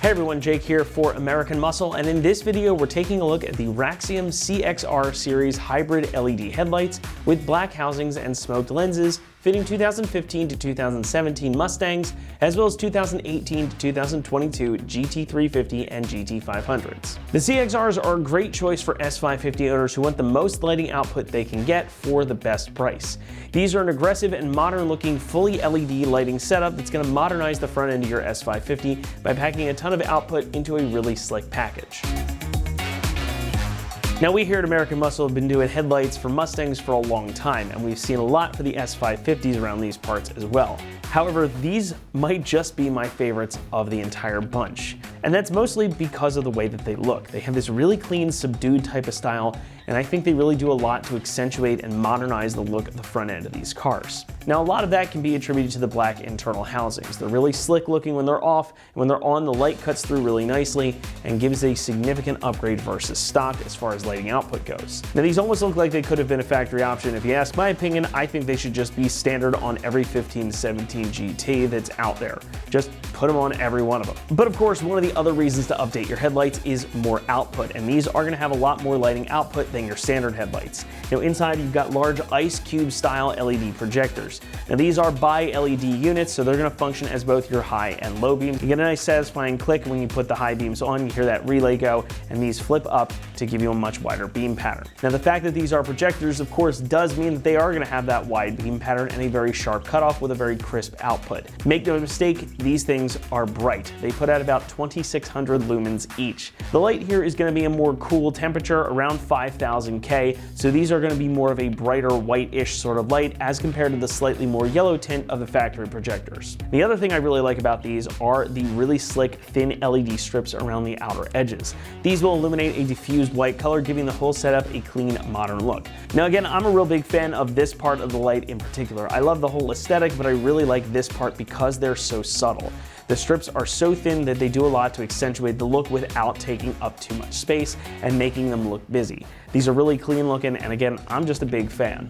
Hey everyone, Jake here for American Muscle, and in this video we're taking a look at the Raxium CXR series hybrid LED headlights with black housings and smoked lenses fitting 2015 to 2017 Mustangs, as well as 2018 to 2022 GT350 and GT500s. The CXRs are a great choice for S550 owners who want the most lighting output they can get for the best price. These are an aggressive and modern looking fully LED lighting setup that's going to modernize the front end of your S550 by packing a ton of output into a really slick package. Now, we here at American Muscle have been doing headlights for Mustangs for a long time, and we've seen a lot for the S550s around these parts as well. However, these might just be my favorites of the entire bunch. And that's mostly because of the way that they look. They have this really clean, subdued type of style, and I think they really do a lot to accentuate and modernize the look of the front end of these cars. Now, a lot of that can be attributed to the black internal housings. They're really slick looking when they're off, and when they're on, the light cuts through really nicely and gives a significant upgrade versus stock as far as lighting output goes. Now, these almost look like they could have been a factory option. If you ask my opinion, I think they should just be standard on every 15 to 17 GT that's out there. Just put them on every one of them. But of course, one of the other reasons to update your headlights is more output, and these are going to have a lot more lighting output than your standard headlights. Now, inside you've got large ice cube style LED projectors. Now, these are bi-LED units, so they're going to function as both your high and low beam. You get a nice satisfying click when you put the high beams on. You hear that relay go, and these flip up to give you a much wider beam pattern. Now, the fact that these are projectors, of course, does mean that they are going to have that wide beam pattern and a very sharp cutoff with a very crisp output. Make no mistake, these things are bright. They put out about 2,600 lumens each. The light here is going to be a more cool temperature, around 5,000 K, so these are going to be more of a brighter white-ish sort of light as compared to the slightly more yellow tint of the factory projectors. The other thing I really like about these are the really slick, thin LED strips around the outer edges. These will illuminate a diffused white color, giving the whole setup a clean, modern look. Now again, I'm a real big fan of this part of the light in particular. I love the whole aesthetic, but I really like this part because they're so subtle. The strips are so thin that they do a lot to accentuate the look without taking up too much space and making them look busy. These are really clean looking, and again, I'm just a big fan.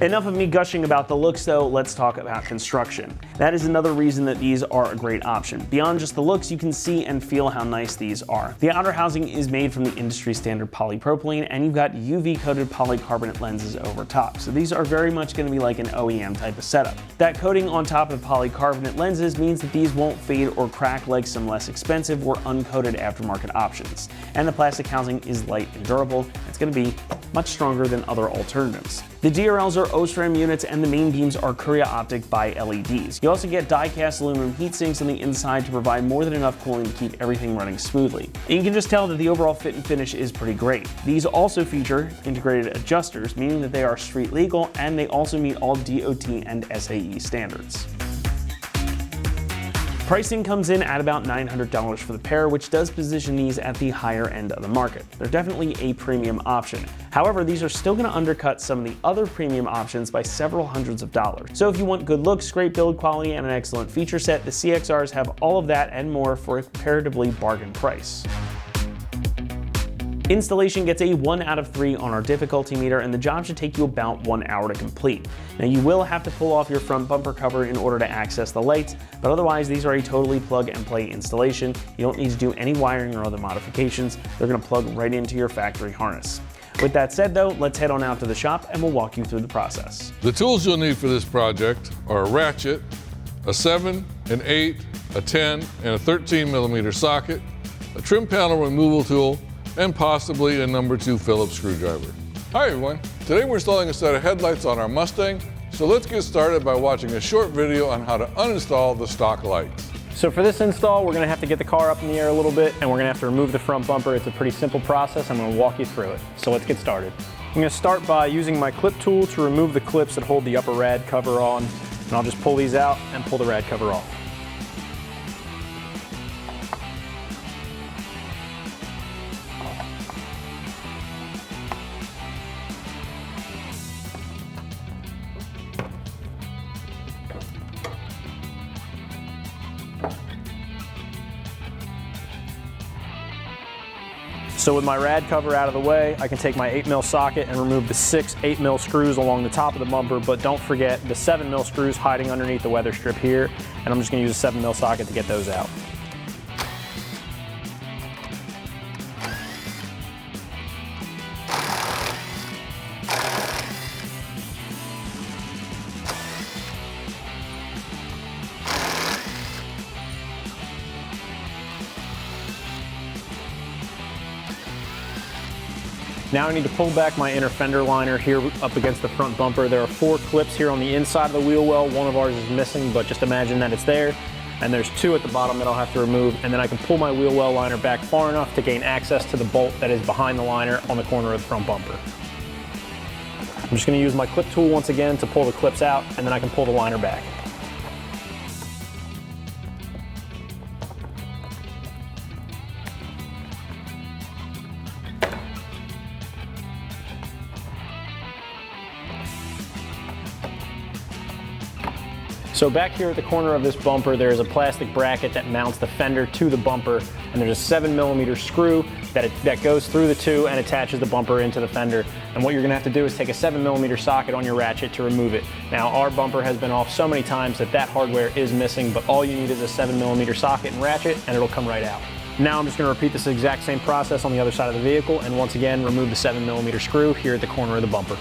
Enough of me gushing about the looks though, let's talk about construction. That is another reason that these are a great option. Beyond just the looks, you can see and feel how nice these are. The outer housing is made from the industry standard polypropylene, and you've got UV coated polycarbonate lenses over top. So these are very much going to be like an OEM type of setup. That coating on top of polycarbonate lenses means that these won't fade or crack like some less expensive or uncoated aftermarket options. And the plastic housing is light and durable. It's going to be much stronger than other alternatives. The DRLs are OSRAM units, and the main beams are Korea Optic bi-LEDs. You also get die-cast aluminum heat sinks on the inside to provide more than enough cooling to keep everything running smoothly. And you can just tell that the overall fit and finish is pretty great. These also feature integrated adjusters, meaning that they are street legal, and they also meet all DOT and SAE standards. Pricing comes in at about $900 for the pair, which does position these at the higher end of the market. They're definitely a premium option. However, these are still going to undercut some of the other premium options by several hundreds of dollars. So if you want good looks, great build quality, and an excellent feature set, the CXRs have all of that and more for a comparatively bargain price. Installation gets a 1 out of 3 on our difficulty meter, and the job should take you about 1 hour to complete. Now, you will have to pull off your front bumper cover in order to access the lights, but otherwise these are a totally plug and play installation. You don't need to do any wiring or other modifications. They're going to plug right into your factory harness. With that said though, let's head on out to the shop and we'll walk you through the process. The tools you'll need for this project are a ratchet, a 7, an 8, a 10, and a 13 millimeter socket, a trim panel removal tool, and possibly a number 2 Phillips screwdriver. Hi everyone, today we're installing a set of headlights on our Mustang, so let's get started by watching a short video on how to uninstall the stock lights. So for this install, we're going to have to get the car up in the air a little bit, and we're going to have to remove the front bumper. It's a pretty simple process. I'm going to walk you through it. So let's get started. I'm going to start by using my clip tool to remove the clips that hold the upper rad cover on, and I'll just pull these out and pull the rad cover off. So with my rad cover out of the way, I can take my 8mm socket and remove the 6 8mm screws along the top of the bumper, but don't forget the 7mm screws hiding underneath the weather strip here, and I'm just gonna use a 7mm socket to get those out. Now I need to pull back my inner fender liner here up against the front bumper. There are 4 clips here on the inside of the wheel well. One of ours is missing, but just imagine that it's there. And there's 2 at the bottom that I'll have to remove. And then I can pull my wheel well liner back far enough to gain access to the bolt that is behind the liner on the corner of the front bumper. I'm just gonna use my clip tool once again to pull the clips out, and then I can pull the liner back. So back here at the corner of this bumper, there is a plastic bracket that mounts the fender to the bumper, and there's a 7mm screw that goes through the 2 and attaches the bumper into the fender. And what you're gonna have to do is take a 7mm socket on your ratchet to remove it. Now our bumper has been off so many times that hardware is missing, but all you need is a 7mm socket and ratchet, and it'll come right out. Now I'm just gonna repeat this exact same process on the other side of the vehicle, and once again, remove the 7mm screw here at the corner of the bumper.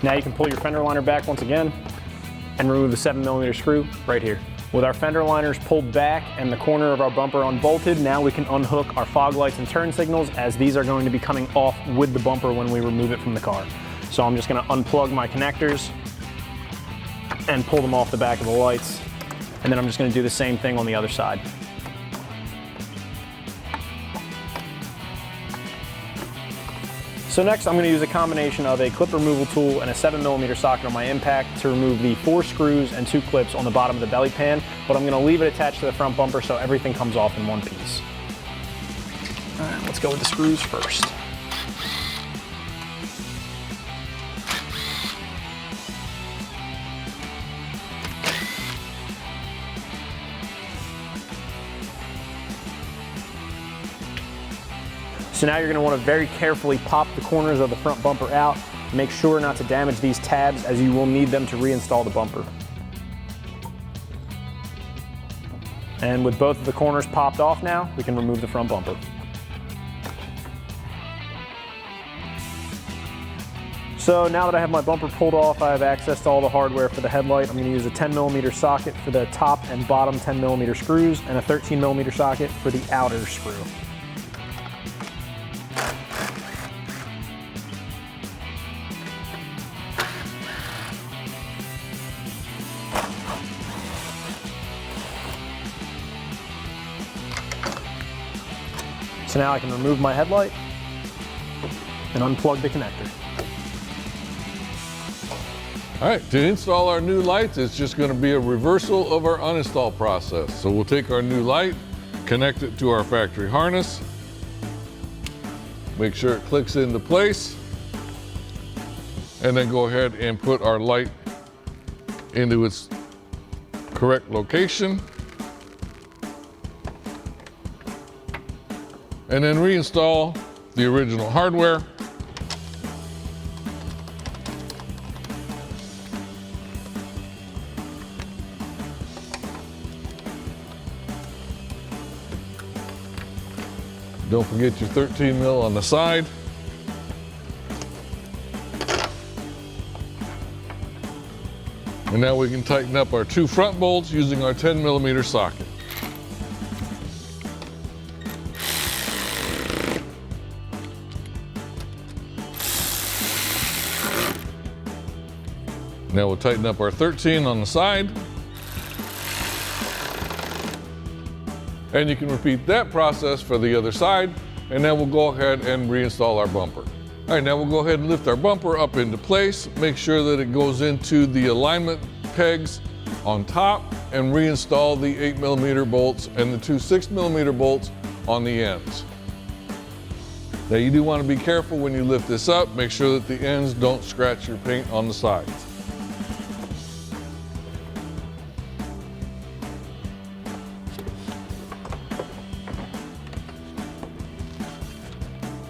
Now you can pull your fender liner back once again and remove the 7mm screw right here. With our fender liners pulled back and the corner of our bumper unbolted, now we can unhook our fog lights and turn signals, as these are going to be coming off with the bumper when we remove it from the car. So I'm just gonna unplug my connectors and pull them off the back of the lights. And then I'm just gonna do the same thing on the other side. So next I'm going to use a combination of a clip removal tool and a 7mm socket on my impact to remove the 4 screws and 2 clips on the bottom of the belly pan, but I'm going to leave it attached to the front bumper so everything comes off in one piece. All right, let's go with the screws first. So now you're going to want to very carefully pop the corners of the front bumper out. Make sure not to damage these tabs, as you will need them to reinstall the bumper. And with both of the corners popped off now, we can remove the front bumper. So now that I have my bumper pulled off, I have access to all the hardware for the headlight. I'm going to use a 10mm socket for the top and bottom 10mm screws and a 13mm socket for the outer screw. So now I can remove my headlight and unplug the connector. All right, to install our new lights, it's just going to be a reversal of our uninstall process. So we'll take our new light, connect it to our factory harness, make sure it clicks into place, and then go ahead and put our light into its correct location. And then reinstall the original hardware. Don't forget your 13mm on the side. And now we can tighten up our 2 front bolts using our 10mm socket. Now we'll tighten up our 13 on the side. And you can repeat that process for the other side, and then we'll go ahead and reinstall our bumper. All right, now we'll go ahead and lift our bumper up into place. Make sure that it goes into the alignment pegs on top and reinstall the 8mm bolts and the two 6mm bolts on the ends. Now you do want to be careful when you lift this up. Make sure that the ends don't scratch your paint on the sides.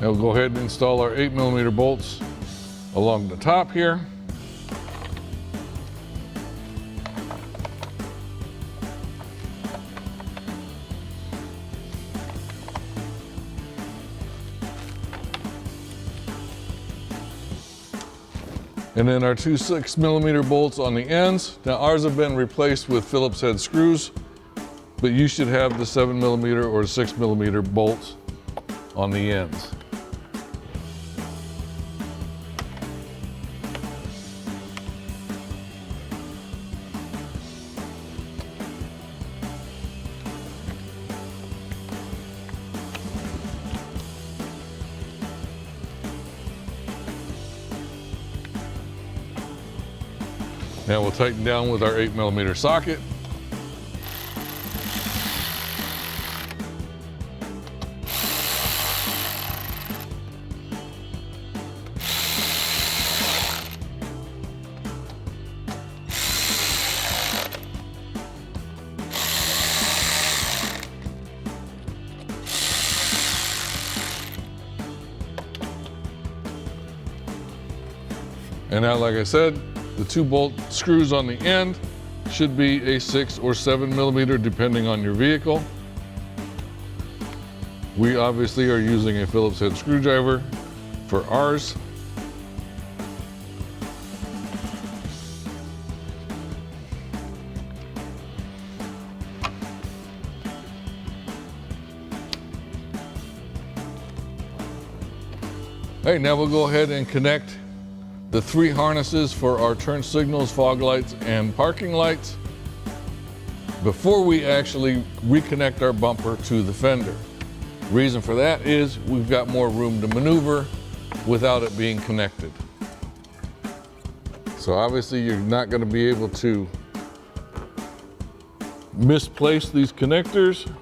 Now we'll go ahead and install our 8mm bolts along the top here. And then our two 6mm bolts on the ends. Now ours have been replaced with Phillips head screws, but you should have the 7mm or 6mm bolts on the ends. Now we'll tighten down with our 8mm socket. And now, like I said, the two bolt screws on the end should be a 6 or 7mm depending on your vehicle. We obviously are using a Phillips head screwdriver for ours. All right, now we'll go ahead and connect the 3 harnesses for our turn signals, fog lights, and parking lights before we actually reconnect our bumper to the fender. Reason for that is we've got more room to maneuver without it being connected. So obviously you're not going to be able to misplace these connectors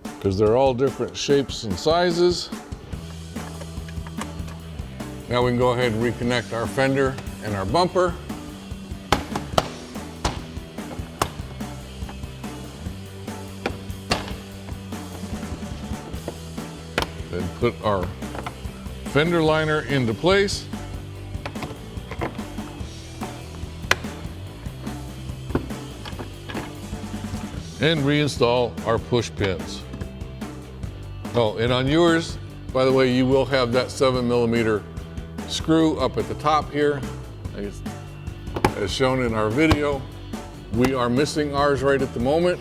because they're all different shapes and sizes. Now we can go ahead and reconnect our fender and our bumper. Then put our fender liner into place. And reinstall our push pins. Oh, and on yours, by the way, you will have that 7mm screw up at the top here, as shown in our video. We are missing ours right at the moment.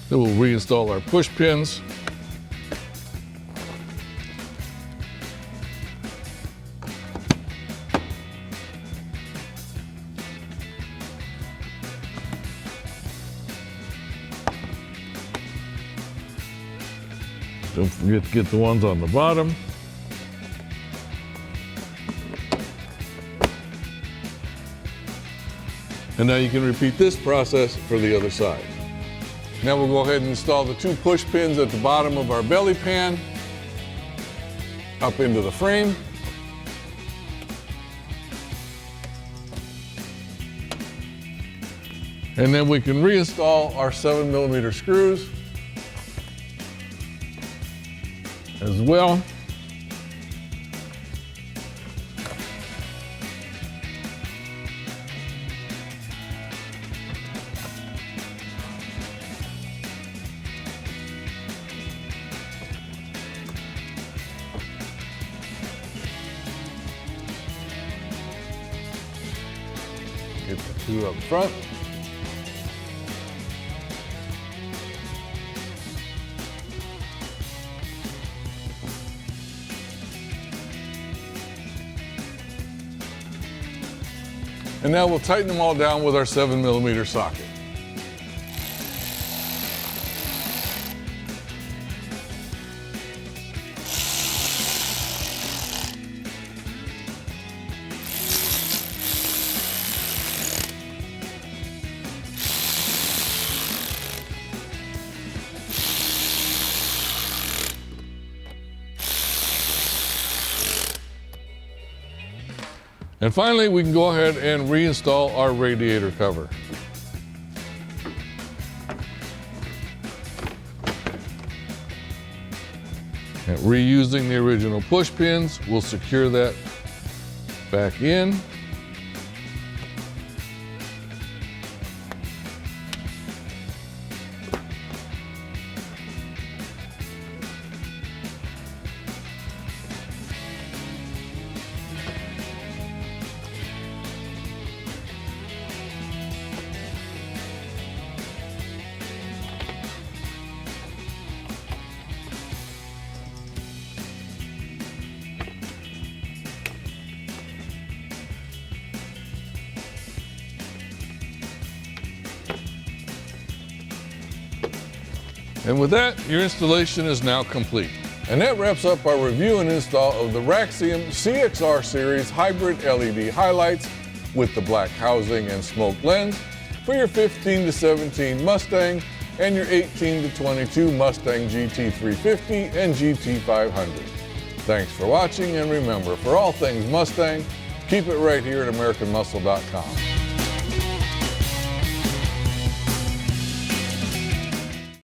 Then we'll reinstall our push pins. Don't forget to get the ones on the bottom. And now you can repeat this process for the other side. Now we'll go ahead and install the 2 push pins at the bottom of our belly pan up into the frame. And then we can reinstall our 7mm screws as well. Get the 2 up front. And now we'll tighten them all down with our 7mm socket. And finally, we can go ahead and reinstall our radiator cover. And reusing the original push pins, we'll secure that back in. And with that, your installation is now complete. And that wraps up our review and install of the Raxium CXR Series Hybrid LED Highlights with the black housing and smoke lens for your 15 to 17 Mustang and your 18 to 22 Mustang GT350 and GT500. Thanks for watching, and remember, for all things Mustang, keep it right here at AmericanMuscle.com.